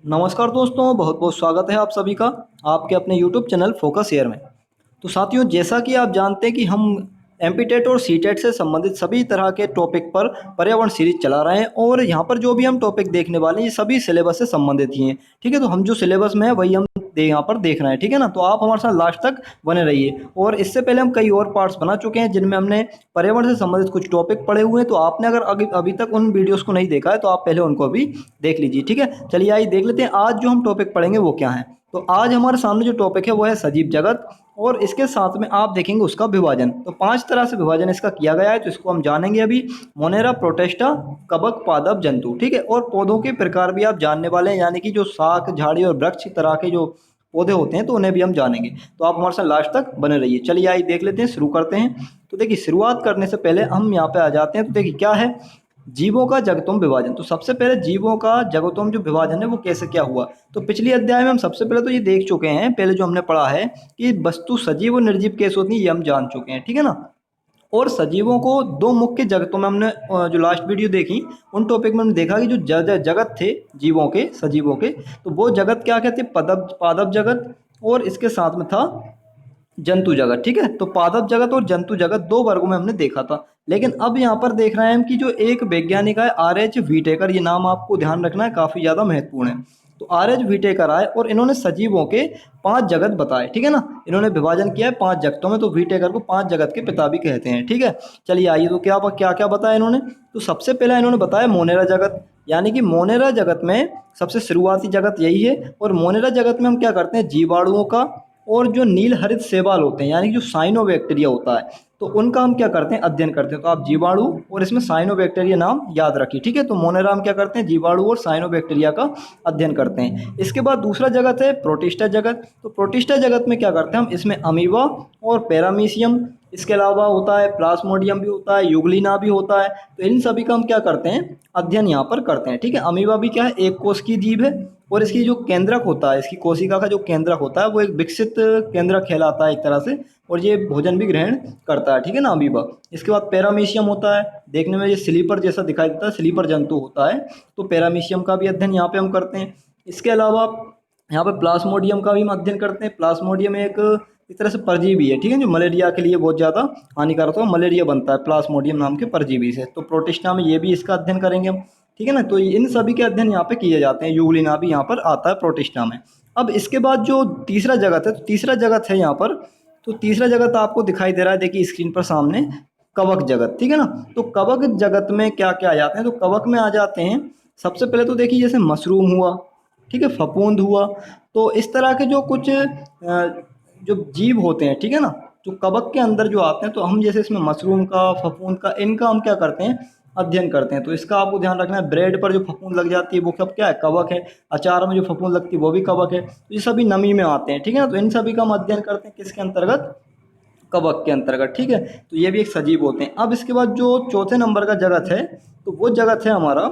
नमस्कार दोस्तों, बहुत बहुत स्वागत है आप सभी का आपके अपने YouTube चैनल फोकस एयर में। तो साथियों, जैसा कि आप जानते हैं कि हम एमपी टेट और सी टेट से संबंधित सभी तरह के टॉपिक पर पर्यावरण सीरीज चला रहे हैं और यहाँ पर जो भी हम टॉपिक देखने वाले हैं ये सभी सिलेबस से संबंधित ही हैं। ठीक है, तो हम जो सिलेबस में है वही हम यहाँ पर देख रहे हैं। ठीक है ना, तो आप हमारे साथ लास्ट तक बने रहिए। और इससे पहले हम कई और पार्ट्स बना चुके हैं जिनमें हमने पर्यावरण से संबंधित कुछ टॉपिक पढ़े हुए हैं। तो आपने अगर अभी तक उन वीडियोस को नहीं देखा है तो आप पहले उनको भी देख लीजिए। ठीक है, चलिए आइए देख लेते हैं आज जो हम टॉपिक पढ़ेंगे वो क्या है। तो आज हमारे सामने जो टॉपिक है वो है सजीव जगत, और इसके साथ में आप देखेंगे उसका विभाजन। तो 5 तरह से विभाजन इसका किया गया है, तो इसको हम जानेंगे अभी। मोनेरा, प्रोटेस्टा, कवक, पादप, जंतु। ठीक है, और पौधों के प्रकार भी आप जानने वाले हैं, यानी कि जो शाख, झाड़ी और वृक्ष तरह के जो पौधे होते हैं तो उन्हें भी हम जानेंगे। तो आप हमारे साथ लास्ट तक बने रहिए। चलिए आइए देख लेते हैं, शुरू करते हैं। तो देखिए, शुरुआत करने से पहले हम यहाँ पे आ जाते हैं। तो देखिए क्या है जीवों का जगतों विभाजन। तो सबसे पहले जीवों का जगतों जो विभाजन है वो कैसे क्या हुआ। तो पिछली अध्याय में हम सबसे पहले तो ये देख चुके हैं, पहले जो हमने पढ़ा है कि वस्तु सजीव और निर्जीव कैसे होती है, ये हम जान चुके हैं। ठीक है ना, और सजीवों को दो मुख्य जगतों में हमने जो लास्ट वीडियो देखी उन टॉपिक में हमने देखा कि जो जगत थे जीवों के, सजीवों के, तो वो जगत क्या कहते हैं, पादप पादप जगत, और इसके साथ में था जंतु जगत। ठीक है, तो पादप जगत और जंतु जगत दो वर्गों में हमने देखा था। लेकिन अब यहाँ पर देख रहे हैं हम कि जो एक वैज्ञानिक है R.H. व्हीटेकर, ये नाम आपको ध्यान रखना है, काफी ज्यादा महत्वपूर्ण है। तो R.H. व्हीटेकर आए और इन्होंने सजीवों के 5 जगत बताए। ठीक है ना, इन्होंने विभाजन किया है 5 जगतों में, तो व्हीटेकर को 5 जगत के पिता भी कहते हैं। ठीक है, चलिए आइए, तो क्या क्या क्या बताया इन्होंने। तो सबसे पहले इन्होंने बताया मोनेरा जगत, यानी कि मोनेरा जगत में सबसे शुरुआती जगत यही है। और मोनेरा जगत में हम क्या करते हैं, जीवाणुओं का और जो नील हरित शैवाल होते हैं, यानी कि जो साइनोबैक्टीरिया होता है, तो उनका हम क्या करते हैं, अध्ययन करते हैं। तो आप जीवाणु और इसमें साइनोबैक्टीरिया नाम याद रखिए। ठीक है, तो मोनेरा हम क्या करते हैं, जीवाणु और साइनोबैक्टीरिया का अध्ययन करते हैं। इसके बाद दूसरा जगत है प्रोटिस्टा जगत। तो प्रोटिस्टा जगत में क्या करते हैं हम, इसमें अमीबा और पैरामीशियम, इसके अलावा होता है प्लाज्मोडियम भी होता है, यूग्लिना भी होता है। तो इन सभी का हम क्या करते हैं, अध्ययन यहाँ पर करते हैं। ठीक है, अमीबा भी क्या है, एक कोश की जीव है, और इसकी जो केंद्रक होता है, इसकी कोशिका का जो केंद्रक होता है वो एक विकसित केंद्रक कहलाता है एक तरह से, और ये भोजन भी ग्रहण करता है। ठीक है ना, अमीबा। इसके बाद पैरामीशियम होता है, देखने में ये स्लीपर जैसा दिखाई देता है, स्लीपर जंतु होता है। तो पैरामीशियम का भी अध्ययन यहाँ पे हम करते हैं। इसके अलावा यहाँ पे प्लाज्मोडियम का भी हम अध्ययन करते हैं। प्लाज्मोडियम एक तरह से परजीवी है। ठीक है, जो मलेरिया के लिए बहुत ज़्यादा हानिकारक होता है, मलेरिया बनता है प्लाज्मोडियम नाम के परजीवी से। तो प्रोटिस्टा में ये भी इसका अध्ययन करेंगे हम। ठीक है ना, तो इन सभी के अध्ययन यहाँ पे किए जाते हैं। यूग्लिना भी यहाँ पर आता है प्रोटिस्टा में। अब इसके बाद जो तीसरा जगत है, तो तीसरा जगत है यहाँ पर, तो तीसरा जगत आपको दिखाई दे रहा है, देखिए स्क्रीन पर सामने, कवक जगत। ठीक है ना, तो कवक जगत में क्या क्या आ जाते हैं, तो कवक में आ जाते हैं सबसे पहले तो देखिए जैसे मशरूम हुआ, ठीक है, फफूंद हुआ। तो इस तरह के जो कुछ जो जीव होते हैं, ठीक है ना, जो कवक के अंदर जो आते हैं, तो हम जैसे इसमें मशरूम का, फफूंद का, इनका हम क्या करते हैं, अध्ययन करते हैं। तो इसका आपको ध्यान रखना है, ब्रेड पर जो फफूंद लग जाती है वो सब क्या है, कवक है। अचार में जो फफूंद लगती है वो भी कवक है। तो ये सभी नमी में आते हैं। ठीक है ना, तो इन सभी का हम अध्ययन करते हैं किसके अंतर्गत, कवक के अंतर्गत। ठीक है, तो ये भी एक सजीव होते हैं। अब इसके बाद जो चौथे नंबर का जगत है, तो वो जगत है हमारा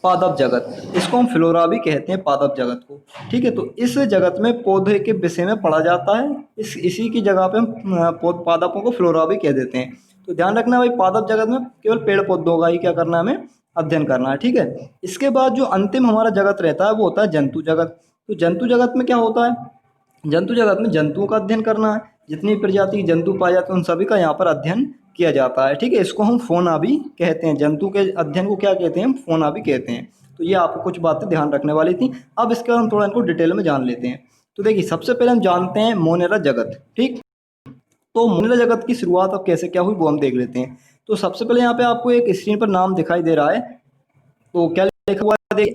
पादप जगत। इसको हम फ्लोरा भी कहते हैं, पादप जगत को। ठीक है, तो इस जगत में पौधे के विषय में पढ़ा जाता है। इसी की जगह पे हम पादपों को फ्लोरा भी कह देते हैं। तो ध्यान रखना भाई, पादप जगत में केवल पेड़ पौधों का ही क्या करना है, हमें अध्ययन करना है। ठीक है, इसके बाद जो अंतिम हमारा जगत रहता है वो होता है जंतु जगत। तो जंतु जगत में क्या होता है, जंतु जगत में जंतुओं का अध्ययन करना है। जितनी प्रजाति के जंतु पाए जाते हैं उन सभी का यहाँ पर अध्ययन किया जाता है। ठीक है, इसको हम फोना भी कहते हैं, जंतु के अध्ययन को क्या कहते हैं, हम फोना भी कहते हैं। तो ये आपको कुछ बातें ध्यान रखने वाली थी। अब इसके बाद हम थोड़ा इनको डिटेल में जान लेते हैं। तो देखिए, सबसे पहले हम जानते हैं मोनेरा जगत। ठीक, तो मोनेरा जगत की शुरुआत अब कैसे क्या हुई वो हम देख लेते हैं। तो सबसे पहले यहाँ पे आपको एक स्क्रीन पर नाम दिखाई दे रहा है, तो क्या लिखा हुआ है,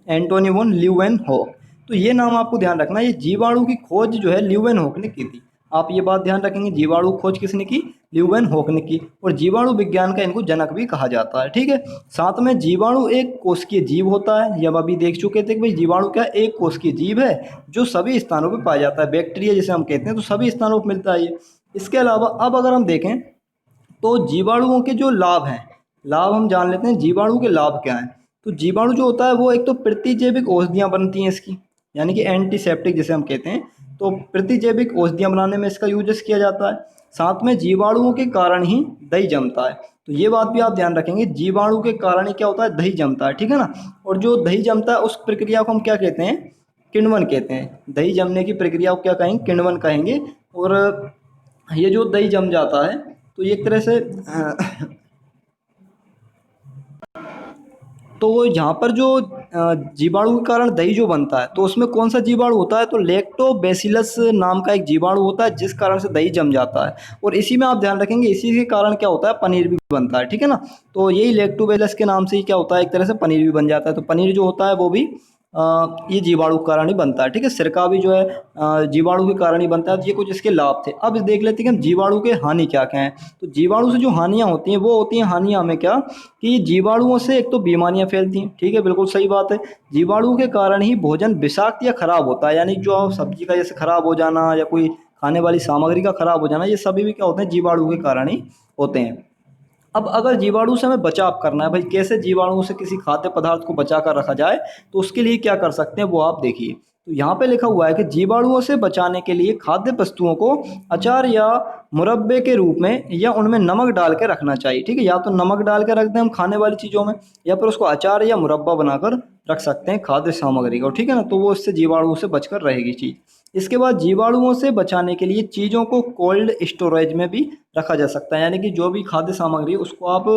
एंटोनी वॉन ल्यूवेनहॉक। तो ये नाम आपको ध्यान रखना, ये जीवाणु की खोज जो है ल्यूवेनहॉक ने की थी। आप ये बात ध्यान रखेंगे, जीवाणु खोज किसने की, ल्यूवेनहॉक ने की। और जीवाणु विज्ञान का इनको जनक भी कहा जाता है। ठीक है, साथ में जीवाणु एक कोशिकीय जीव होता है। जब अभी देख चुके थे कि भाई जीवाणु क्या एक कोशिकीय जीव है जो सभी स्थानों पर पाया जाता है, बैक्टीरिया जिसे हम कहते हैं, तो सभी स्थानों पर मिलता है ये। इसके अलावा अब अगर हम देखें तो जीवाणुओं के जो लाभ हैं, लाभ हम जान लेते हैं, जीवाणु के लाभ क्या हैं। तो जीवाणु जो होता है वो एक तो प्रतिजैविक औषधियाँ बनती हैं इसकी। यानी कि एंटीसेप्टिक जिसे हम कहते हैं। तो प्रतिजैविक औषधियाँ बनाने में इसका यूजेस किया जाता है। साथ में जीवाणुओं के कारण ही दही जमता है। तो ये बात भी आप ध्यान रखेंगे, जीवाणु के कारण ही क्या होता है, दही जमता है, ठीक है ना। और जो दही जमता है उस प्रक्रिया को हम क्या कहते हैं, किण्वन कहते हैं। दही जमने की प्रक्रिया को क्या कहेंगे, किण्वन कहेंगे। और ये जो दही जम जाता है तो ये एक तरह से तो वो यहाँ पर जो जीवाणु के कारण दही जो बनता है तो उसमें कौन सा जीवाणु होता है, तो लैक्टोबैसिलस नाम का एक जीवाणु होता है जिस कारण से दही जम जाता है। और इसी में आप ध्यान रखेंगे, इसी के कारण क्या होता है, पनीर भी बनता है, ठीक है ना। तो यही लैक्टोबैसिलस के नाम से ही क्या होता है, एक तरह से पनीर भी बन जाता है। तो पनीर जो होता है वो भी ये जीवाणु के कारण ही बनता है, ठीक है। सिरका भी जो है जीवाणु के कारण ही बनता है। तो ये कुछ इसके लाभ थे। अब देख लेते हैं कि हम जीवाणु के हानि क्या क्या हैं। तो जीवाणु से जो हानियाँ होती हैं वो होती हैं, हानियाँ हमें क्या, कि जीवाणुओं से एक तो बीमारियां फैलती हैं, ठीक है, बिल्कुल सही बात है। जीवाणु के कारण ही भोजन विषाक्त या खराब होता है, यानी जो सब्जी का जैसे खराब हो जाना या कोई खाने वाली सामग्री का खराब हो जाना, ये सभी भी क्या होते हैं, जीवाणु के कारण ही होते हैं। अब अगर जीवाणु से हमें बचाव करना है भाई, कैसे जीवाणु से किसी खाद्य पदार्थ को बचा कर रखा जाए, तो उसके लिए क्या कर सकते हैं वो आप देखिए। तो यहाँ पे लिखा हुआ है कि जीवाणुओं से बचाने के लिए खाद्य वस्तुओं को अचार या मुरब्बे के रूप में या उनमें नमक डाल के रखना चाहिए, ठीक है। या तो नमक डाल के रख दें हम खाने वाली चीज़ों में, या फिर उसको अचार या मुरब्बा बनाकर रख सकते हैं खाद्य सामग्री को, ठीक है ना। तो वो इससे जीवाणुओं से बचकर रहेगी चीज़। इसके बाद जीवाणुओं से बचाने के लिए चीज़ों को कोल्ड स्टोरेज में भी रखा जा सकता है, यानी कि जो भी खाद्य सामग्री है उसको आप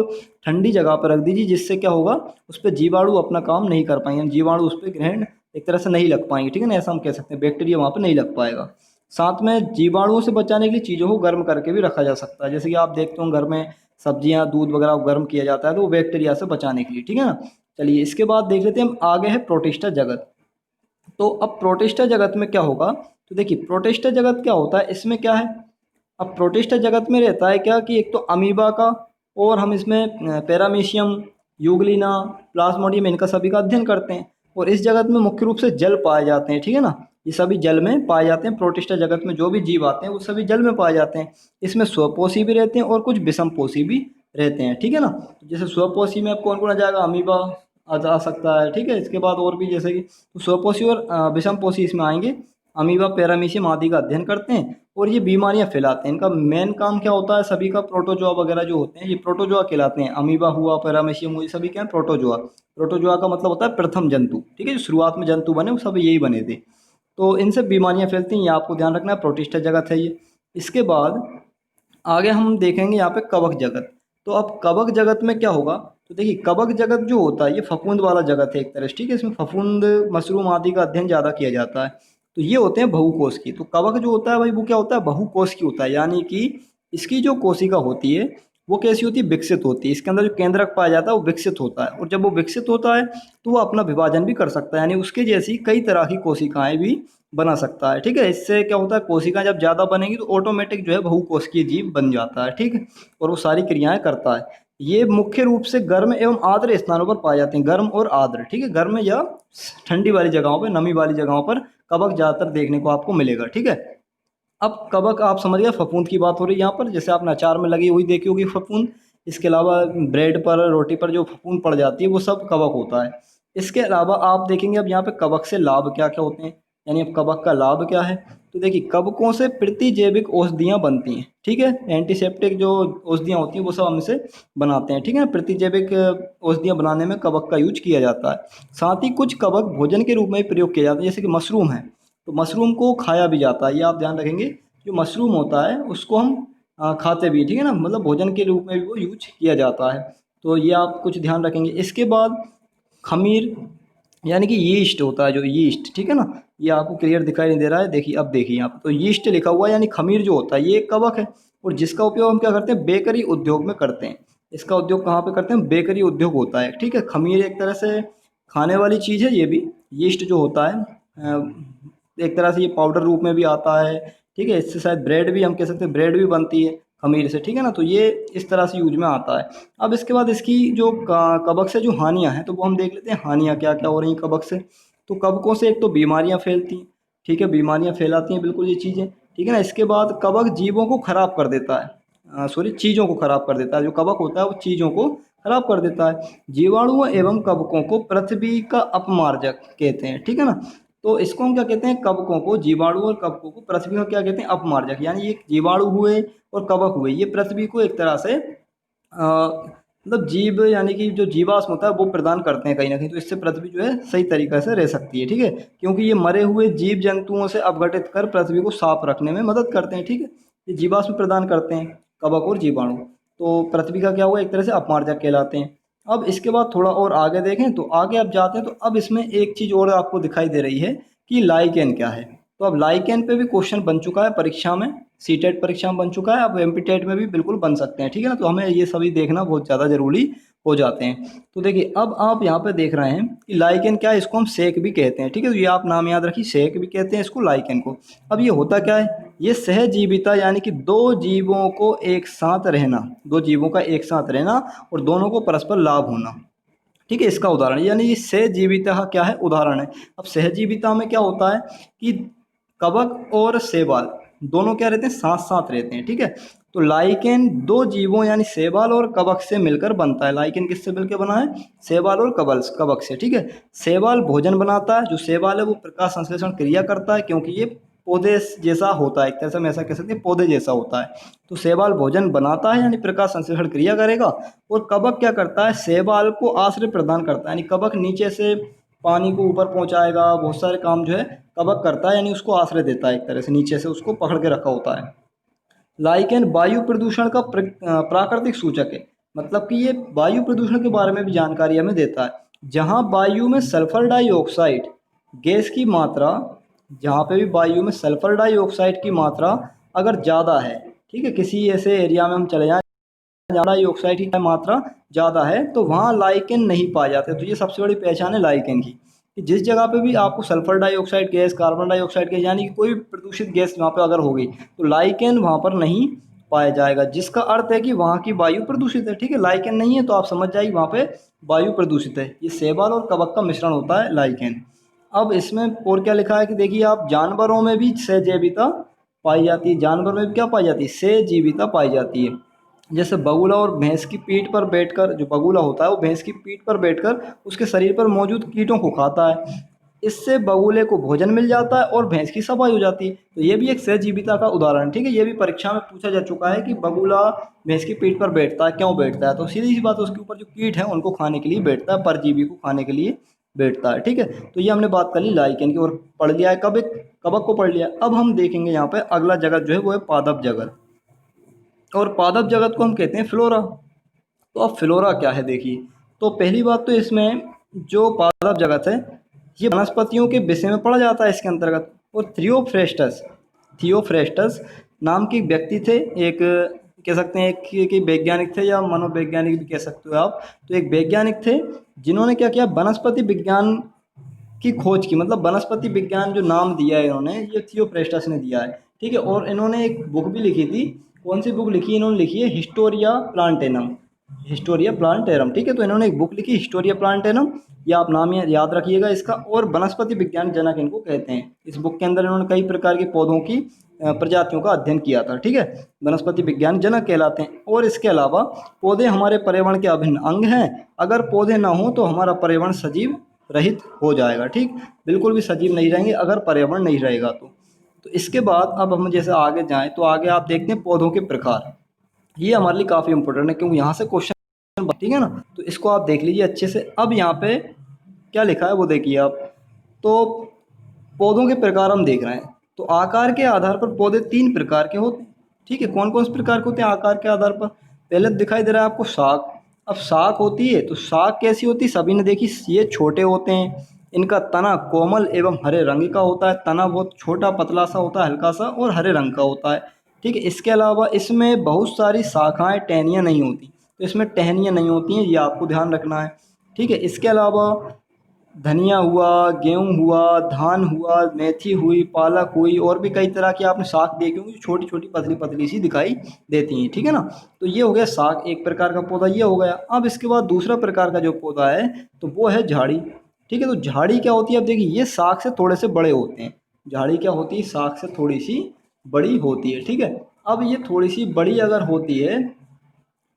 ठंडी जगह पर रख दीजिए, जिससे क्या होगा, उस पर जीवाणु अपना काम नहीं कर पाएंगे, जीवाणु उस पर ग्रहण एक तरह से नहीं लग पाएंगे, ठीक है ना, ऐसा हम कह सकते हैं, बैक्टीरिया वहाँ पर नहीं लग पाएगा। साथ में जीवाणुओं से बचाने के लिए चीज़ों को गर्म करके भी रखा जा सकता है, जैसे कि आप देखते हो घर में सब्जियां दूध वगैरह गर्म किया जाता है तो वो बैक्टीरिया से बचाने के लिए, ठीक है ना। चलिए इसके बाद देख लेते हैं हम, आगे है प्रोटिस्टा जगत। तो अब प्रोटिस्टा जगत में क्या होगा, तो देखिए प्रोटिस्टा जगत क्या होता है, इसमें क्या है। अब प्रोटिस्टा जगत में रहता है क्या, कि एक तो अमीबा का, और हम इसमें पैरामीशियम, यूग्लिना, प्लाज्मोडियम, इनका सभी का अध्ययन करते हैं। और इस जगत में मुख्य रूप से जल पाए जाते हैं, ठीक है ना। ये सभी जल में पाए जाते हैं। प्रोटिस्टा जगत में जो भी जीव आते हैं वो सभी जल में पाए जाते हैं। इसमें स्वपोषी भी रहते हैं और कुछ विषमपोषी भी रहते हैं, ठीक है ना। तो जैसे स्वपोषी में अब कौन कौन आ जाएगा, अमीबा आ जा सकता है, ठीक है। इसके बाद और भी जैसे कि तो स्वपोषी और विषमपोषी इसमें आएंगे। अमीबा, पैरामीशियम आदि का अध्ययन करते हैं और ये बीमारियां फैलाते हैं। इनका मेन काम क्या होता है, सभी का प्रोटोजोआ वगैरह जो होते हैं ये प्रोटोजोआ कहलाते हैं। अमीबा हुआ, पैरामीशियम हुआ, ये सभी क्या है, प्रोटोजोआ। प्रोटोजोआ का मतलब होता है प्रथम जंतु, ठीक है, जो शुरुआत में जंतु बने वो सब यही बने थे। तो इनसे बीमारियां फैलती हैं, ये आपको ध्यान रखना है, प्रोटिस्टा जगत है ये। इसके बाद आगे हम देखेंगे यहाँ पे कवक जगत। तो अब कवक जगत में क्या होगा, तो देखिए कवक जगत जो होता है ये फफूंद वाला जगत है एक तरह से, ठीक है। इसमें फफूंद, मशरूम आदि का अध्ययन ज़्यादा किया जाता है। तो ये होते हैं बहुकोश की। तो कवक जो होता है भाई वो क्या होता है, बहुकोश की होता है, यानी कि इसकी जो कोशिका होती है वो कैसी होती है, विकसित होती है। इसके अंदर जो केंद्रक पाया जाता है वो विकसित होता है, और जब वो विकसित होता है तो वो अपना विभाजन भी कर सकता है, यानी उसके जैसी कई तरह की कोशिकाएं भी बना सकता है, ठीक है। इससे क्या होता है, कोशिकाएं जब ज़्यादा बनेंगी तो ऑटोमेटिक जो है बहुकोशिकीय जीव बन जाता है, ठीक है। और वो सारी क्रियाएं करता है। ये मुख्य रूप से गर्म एवं आर्द्र स्थानों पर पाए जाते हैं, गर्म और आर्द्र, ठीक है। गर्म या ठंडी वाली जगहों पर, नमी वाली जगहों पर कवक ज़्यादातर देखने को आपको मिलेगा, ठीक है। अब कवक आप समझ गए, फफूंद की बात हो रही है यहाँ पर, जैसे आपने अचार में लगी हुई देखी होगी फफूंद। इसके अलावा ब्रेड पर, रोटी पर जो फफूंद पड़ जाती है वो सब कवक होता है। इसके अलावा आप देखेंगे अब यहाँ पे कवक से लाभ क्या क्या होते हैं, यानी अब कवक का लाभ क्या है। तो देखिए कवकों से प्रतिजैविक औषधियाँ बनती हैं, ठीक है। एंटीसेप्टिक जो औषधियाँ होती हैं वो सब हमसे बनाते हैं, ठीक है। प्रतिजैविक औषधियाँ बनाने में कवक का यूज किया जाता है। साथ ही कुछ कवक भोजन के रूप में भी प्रयोग किए जाते हैं, जैसे कि मशरूम है। तो मशरूम को खाया भी जाता है, ये आप ध्यान रखेंगे। जो मशरूम होता है उसको हम खाते भी हैं, ठीक है ना, मतलब भोजन के रूप में भी वो यूज किया जाता है। तो ये आप कुछ ध्यान रखेंगे। इसके बाद खमीर, यानी कि यीस्ट होता है, जो यीस्ट, ठीक है ना। ये आपको क्लियर दिखाई नहीं दे रहा है, देखिए अब देखिए यहाँ पे तो यीस्ट लिखा हुआ है, यानी खमीर जो होता है ये एक कवक है। और जिसका उपयोग हम क्या करते हैं, बेकरी उद्योग में करते हैं। इसका उपयोग कहाँ पे करते हैं, बेकरी उद्योग होता है, ठीक है। खमीर एक तरह से खाने वाली चीज़ है ये भी। यीस्ट जो होता है एक तरह से ये पाउडर रूप में भी आता है, ठीक है। इससे शायद ब्रेड भी हम कह सकते हैं, ब्रेड भी बनती है खमीर से, ठीक है ना। तो ये इस तरह से यूज में आता है। अब इसके बाद इसकी जो कवक से जो हानियां हैं तो वो हम देख लेते हैं, हानियां क्या क्या हो रही हैं कवक से। तो कवकों से एक तो बीमारियां फैलती हैं, ठीक है, बीमारियां फैलाती हैं बिल्कुल ये चीज़ें, ठीक है ना। इसके बाद कवक जीवों को खराब कर देता है, सॉरी चीज़ों को खराब कर देता है। जो कवक होता है वो चीज़ों को खराब कर देता है। जीवाणुओं एवं कवकों को पृथ्वी का अपमार्जक कहते हैं, ठीक है ना। तो इसको हम क्या कहते हैं, कवकों को, जीवाणु और कवकों को पृथ्वी का क्या कहते हैं, अपमार्जक। यानी ये जीवाणु हुए और कवक हुए, ये पृथ्वी को एक तरह से मतलब जीव यानी कि जो जीवाश्म होता है वो प्रदान करते हैं कहीं ना कहीं। तो इससे पृथ्वी जो है सही तरीक़े से रह सकती है, ठीक है, क्योंकि ये मरे हुए जीव जंतुओं से अपघटित कर पृथ्वी को साफ रखने में मदद करते हैं, ठीक है। ये जीवाश्म प्रदान करते हैं कवक और जीवाणु, तो पृथ्वी का क्या हुआ, एक तरह से अपमार्जक कहलाते हैं। अब इसके बाद थोड़ा और आगे देखें, तो आगे आप जाते हैं तो अब इसमें एक चीज़ और आपको दिखाई दे रही है कि लाइकेन क्या है। तो अब लाइकेन पे भी क्वेश्चन बन चुका है परीक्षा में, सीटेट परीक्षा में बन चुका है, अब एमपीटेट में भी बिल्कुल बन सकते हैं, ठीक है ना। तो हमें ये सभी देखना बहुत ज़्यादा ज़रूरी हो जाते हैं। तो देखिए अब आप यहाँ पे देख रहे हैं कि लाइकेन क्या है, इसको हम सेक भी कहते हैं, ठीक है। तो ये आप नाम याद रखिए, सेक भी कहते हैं इसको, लाइकेन को। अब ये होता क्या है, ये सहजीविता यानी कि दो जीवों को एक साथ रहना, दो जीवों का एक साथ रहना और दोनों को परस्पर लाभ होना, ठीक है, इसका उदाहरण। यानी ये सहजीविता का क्या है, उदाहरण है। अब सहजीविता में क्या होता है कि कवक और शैवाल दोनों क्या रहते हैं, साथ साथ रहते हैं, ठीक है। तो लाइकेन दो जीवों यानी शैवाल और कवक से मिलकर बनता है। लाइकेन किससे मिलकर बना है, शैवाल और कवक से, ठीक है। शैवाल भोजन बनाता है, जो शैवाल है वो प्रकाश संश्लेषण क्रिया करता है, क्योंकि ये पौधे जैसा होता है, एक तरह से हम ऐसा कह सकते हैं पौधे जैसा होता है। तो शैवाल भोजन बनाता है यानी प्रकाश संश्लेषण क्रिया करेगा, और कवक क्या करता है, शैवाल को आश्रय प्रदान करता है, यानी कवक नीचे से पानी को ऊपर पहुंचाएगा, बहुत सारे काम जो है कवक करता है, यानी उसको आश्रय देता है, एक तरह से नीचे से उसको पकड़ के रखा होता है। लाइकेन वायु प्रदूषण का प्राकृतिक सूचक है, मतलब कि ये वायु प्रदूषण के बारे में भी जानकारी हमें देता है। जहाँ वायु में सल्फर डाइऑक्साइड गैस की मात्रा, जहाँ पे भी वायु में सल्फर डाइऑक्साइड की मात्रा अगर ज़्यादा है, ठीक है, किसी ऐसे एरिया में हम चले जाएँ जहाँ डाइऑक्साइड की मात्रा ज़्यादा है, तो वहाँ लाइकेन नहीं पाए जाते। तो ये सबसे बड़ी पहचान है लाइकेन की, कि जिस जगह पे भी आपको sulphur dioxide gas, carbon dioxide gas यानी कि कोई भी प्रदूषित गैस वहाँ पे अगर होगी, तो लाइकेन वहाँ पर नहीं पाया जाएगा, जिसका अर्थ है कि वहाँ की वायु प्रदूषित है, ठीक है। लाइकेन नहीं है तो आप समझ जाइए वहाँ पे वायु प्रदूषित है। ये शैवाल और कवक का मिश्रण होता है लाइकेन। अब इसमें और क्या लिखा है कि देखिए आप, जानवरों में भी सहजीविता पाई जाती है, जानवर में भी क्या पाई जाती है, सहजीविता पाई जाती है। जैसे बगुला और भैंस की पीठ पर बैठकर, जो बगुला होता है वो भैंस की पीठ पर बैठकर उसके शरीर पर मौजूद कीटों को खाता है, इससे बगुले को भोजन मिल जाता है और भैंस की सफाई हो जाती है। तो ये भी एक सहजीविता का उदाहरण, ठीक है। ये भी परीक्षा में पूछा जा चुका है कि बगुला भैंस की पीठ पर बैठता है, क्यों बैठता है, तो सीधी सी बात है, उसके ऊपर जो कीट है उनको खाने के लिए बैठता है, परजीवी को खाने के लिए बैठता है, ठीक है। तो ये हमने बात कर ली लाइकेन की, और पढ़ लिया है कब, कवक को पढ़ लिया। अब हम देखेंगे यहाँ पे अगला जगत जो है वो है पादप जगत, और पादप जगत को हम कहते हैं फ्लोरा। तो अब फ्लोरा क्या है देखिए, तो पहली बात तो इसमें जो पादप जगत है ये वनस्पतियों के विषय में पढ़ा जाता है इसके अंतर्गत। और थियोफ्रेस्टस, थियोफ्रेस्टस नाम के एक व्यक्ति थे, एक कह सकते हैं कि वैज्ञानिक थे या मनोवैज्ञानिक भी कह सकते हो आप। तो एक वैज्ञानिक थे जिन्होंने क्या किया, वनस्पति विज्ञान की खोज की, मतलब वनस्पति विज्ञान जो नाम दिया है इन्होंने, ये थियोफ्रेस्टस ने दिया है, ठीक है। और इन्होंने एक बुक भी लिखी थी, कौन सी बुक लिखी है, इन्होंने लिखी है हिस्टोरिया प्लांटेनम, हिस्टोरिया प्लांटेरम, ठीक है। तो इन्होंने एक बुक लिखी हिस्टोरिया प्लांटेनम, ये आप नाम याद रखिएगा इसका। और वनस्पति विज्ञान जनक इनको कहते हैं। इस बुक के अंदर इन्होंने कई प्रकार के पौधों की प्रजातियों का अध्ययन किया था, ठीक है, वनस्पति विज्ञान जनक कहलाते हैं। और इसके अलावा पौधे हमारे पर्यावरण के अभिन्न अंग हैं, अगर पौधे ना हो तो हमारा पर्यावरण सजीव रहित हो जाएगा, ठीक, बिल्कुल भी सजीव नहीं रहेंगे अगर पर्यावरण नहीं रहेगा तो इसके बाद अब हम जैसे आगे जाएं तो आगे आप देखते हैं पौधों के प्रकार। ये हमारे लिए काफ़ी इंपॉर्टेंट है क्योंकि यहाँ से क्वेश्चन, ठीक है ना। तो इसको आप देख लीजिए अच्छे से। अब यहाँ पे क्या लिखा है वो देखिए आप। तो पौधों के प्रकार हम देख रहे हैं, तो आकार के आधार पर पौधे तीन प्रकार के होते हैं, ठीक है। कौन कौन से प्रकार के होते हैं आकार के आधार पर, पहले दिखाई दे रहा है आपको शाक। अब शाक होती है तो शाक कैसी होती है, सभी ने देखी, ये छोटे होते हैं, इनका तना कोमल एवं हरे रंग का होता है, तना बहुत छोटा पतला सा होता है, हल्का सा, और हरे रंग का होता है, ठीक है। इसके अलावा इसमें बहुत सारी शाखाएं, टहनियाँ नहीं होती, तो इसमें टहनियाँ नहीं होती हैं, ये आपको ध्यान रखना है, ठीक है। इसके अलावा धनिया हुआ, गेहूँ हुआ, धान हुआ, मेथी हुई, पालक हुई, और भी कई तरह की आपने साग देखी होंगी, छोटी छोटी पतली पतली सी दिखाई देती हैं, ठीक है ना। तो ये हो गया साग, एक प्रकार का पौधा ये हो गया। अब इसके बाद दूसरा प्रकार का जो पौधा है तो वो है झाड़ी, ठीक है। तो झाड़ी क्या होती है, अब देखिए ये साग से थोड़े से बड़े होते हैं, झाड़ी क्या होती है, साग से थोड़ी सी बड़ी होती है, ठीक है। अब ये थोड़ी सी बड़ी अगर होती है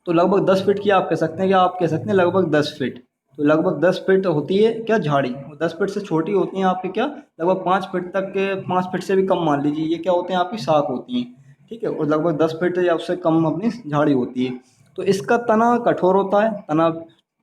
तो लगभग 10 फीट की आप कह सकते हैं, कि आप कह सकते हैं लगभग 10 फीट, तो लगभग 10 फीट होती है क्या झाड़ी, 10 फीट से छोटी होती हैं आपके क्या लगभग 5 फीट तक के, 5 फीट से भी कम मान लीजिए, ये क्या होते हैं आपकी शाख होती हैं, ठीक है, और लगभग 10 फीट या उससे कम अपनी झाड़ी होती है। तो इसका तना कठोर होता है, तना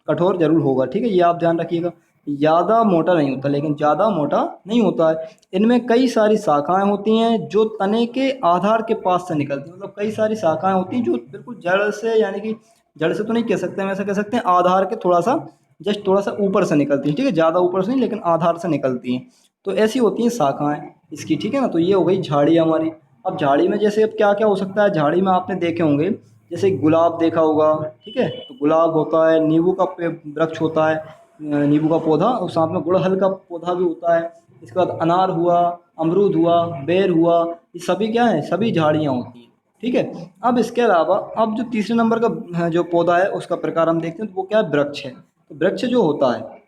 कठोर जरूर होगा, ठीक है, ये आप ध्यान रखिएगा। ज़्यादा मोटा नहीं होता, लेकिन ज़्यादा मोटा नहीं होता है। इनमें कई सारी शाखाएं होती हैं जो तने के आधार के पास से निकलती हैं, मतलब कई सारी शाखाएं होती हैं जो बिल्कुल जड़ से, यानी कि जड़ से तो नहीं कह सकते हम, ऐसा कह सकते हैं आधार के थोड़ा सा, जस्ट थोड़ा सा ऊपर से निकलती हैं, ठीक है, ज़्यादा ऊपर से नहीं लेकिन आधार से निकलती हैं। तो ऐसी होती हैं शाखाएं इसकी, ठीक है ना। तो ये हो गई झाड़ी हमारी। अब झाड़ी में जैसे अब क्या क्या हो सकता है, झाड़ी में आपने देखे होंगे जैसे गुलाब देखा होगा, ठीक है, तो गुलाब होता है, नींबू का वृक्ष होता है, नींबू का पौधा, और साथ में गुड़हल का पौधा भी होता है। इसके बाद अनार हुआ, अमरूद हुआ, बेर हुआ, ये सभी क्या है, सभी झाड़ियाँ होती हैं, ठीक है। अब इसके अलावा अब जो तीसरे नंबर का जो पौधा है उसका प्रकार हम देखते हैं, तो वो क्या है, वृक्ष है। तो वृक्ष जो होता है,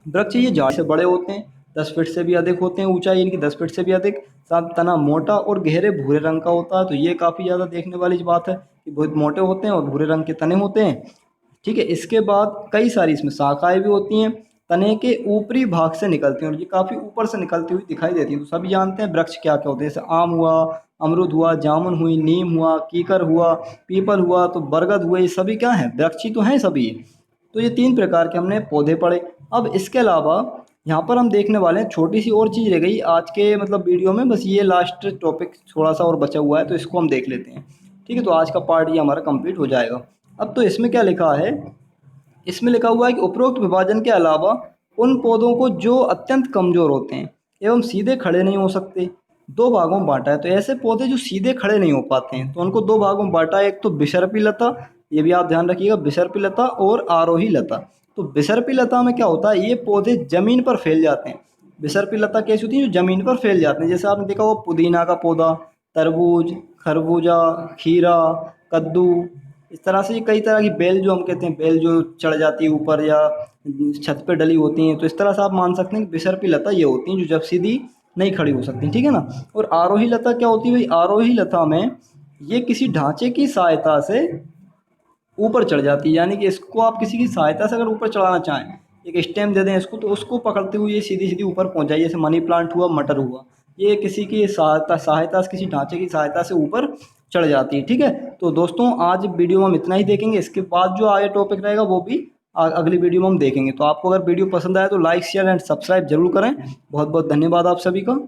वृक्ष ये झाड़ी से बड़े होते हैं, 10 फीट से भी अधिक होते हैं ऊंचाई इनकी, 10 फीट से भी अधिक। साथ तना मोटा और गहरे भूरे रंग का होता है, तो ये काफ़ी ज़्यादा देखने वाली बात है कि बहुत मोटे होते हैं और भूरे रंग के तने होते हैं, ठीक है। इसके बाद कई सारी इसमें शाखाएं भी होती हैं, तने के ऊपरी भाग से निकलती हैं और ये काफ़ी ऊपर से निकलती हुई दिखाई देती हैं। तो सभी जानते हैं वृक्ष क्या क्या होते हैं, जैसे आम हुआ, अमरूद हुआ, जामुन हुई, नीम हुआ, कीकर हुआ, पीपल हुआ, तो बरगद हुए, ये सभी क्या हैं, वृक्ष ही तो हैं सभी ये। तो ये 3 प्रकार के हमने पौधे पढ़े। अब इसके अलावा यहाँ पर हम देखने वाले हैं छोटी सी और चीज़ रह गई आज के मतलब वीडियो में, बस ये लास्ट टॉपिक थोड़ा सा और बचा हुआ है, तो इसको हम देख लेते हैं, ठीक है। तो आज का पार्ट ये हमारा कंप्लीट हो जाएगा। अब तो इसमें क्या लिखा है, इसमें लिखा हुआ है कि उपरोक्त विभाजन के अलावा उन पौधों को जो अत्यंत कमजोर होते हैं एवं सीधे खड़े नहीं हो सकते, 2 भागों में बांटा है। तो ऐसे पौधे जो सीधे खड़े नहीं हो पाते हैं तो उनको 2 भागों में बांटा है, एक तो बिसर्पी लता, ये भी आप ध्यान रखिएगा, बिसर्पी लता और आरोही लता। तो बिसर्पी लता में क्या होता है, ये पौधे जमीन पर फैल जाते हैं। बिसर्पी लता कैसी होती है, जो जमीन पर फैल जाते हैं, जैसे आपने देखा वो पुदीना का पौधा, तरबूज, खरबूजा, खीरा, कद्दू, इस तरह से ये कई तरह की बेल जो हम कहते हैं, बेल जो चढ़ जाती है ऊपर या छत पे डली होती हैं, तो इस तरह से आप मान सकते हैं कि बिसर्पी लता ये होती हैं जो जब सीधी नहीं खड़ी हो सकती, ठीक है ना। और आरोही लता क्या होती है भाई, आरोही लता में ये किसी ढांचे की सहायता से ऊपर चढ़ जाती है, यानी कि इसको आप किसी की सहायता से अगर ऊपर चढ़ाना चाहें, एक स्टेम दे दें इसको, तो उसको पकड़ते हुए ये सीधी सीधी ऊपर पहुंच जाए, जैसे मनी प्लांट हुआ, मटर हुआ, ये किसी की सहायता से, किसी ढांचे की सहायता से ऊपर चढ़ जाती है, ठीक है। तो दोस्तों आज वीडियो में हम इतना ही देखेंगे, इसके बाद जो आगे टॉपिक रहेगा वो भी अगली वीडियो में हम देखेंगे। तो आपको अगर वीडियो पसंद आए तो लाइक शेयर एंड सब्सक्राइब जरूर करें। बहुत बहुत धन्यवाद आप सभी का।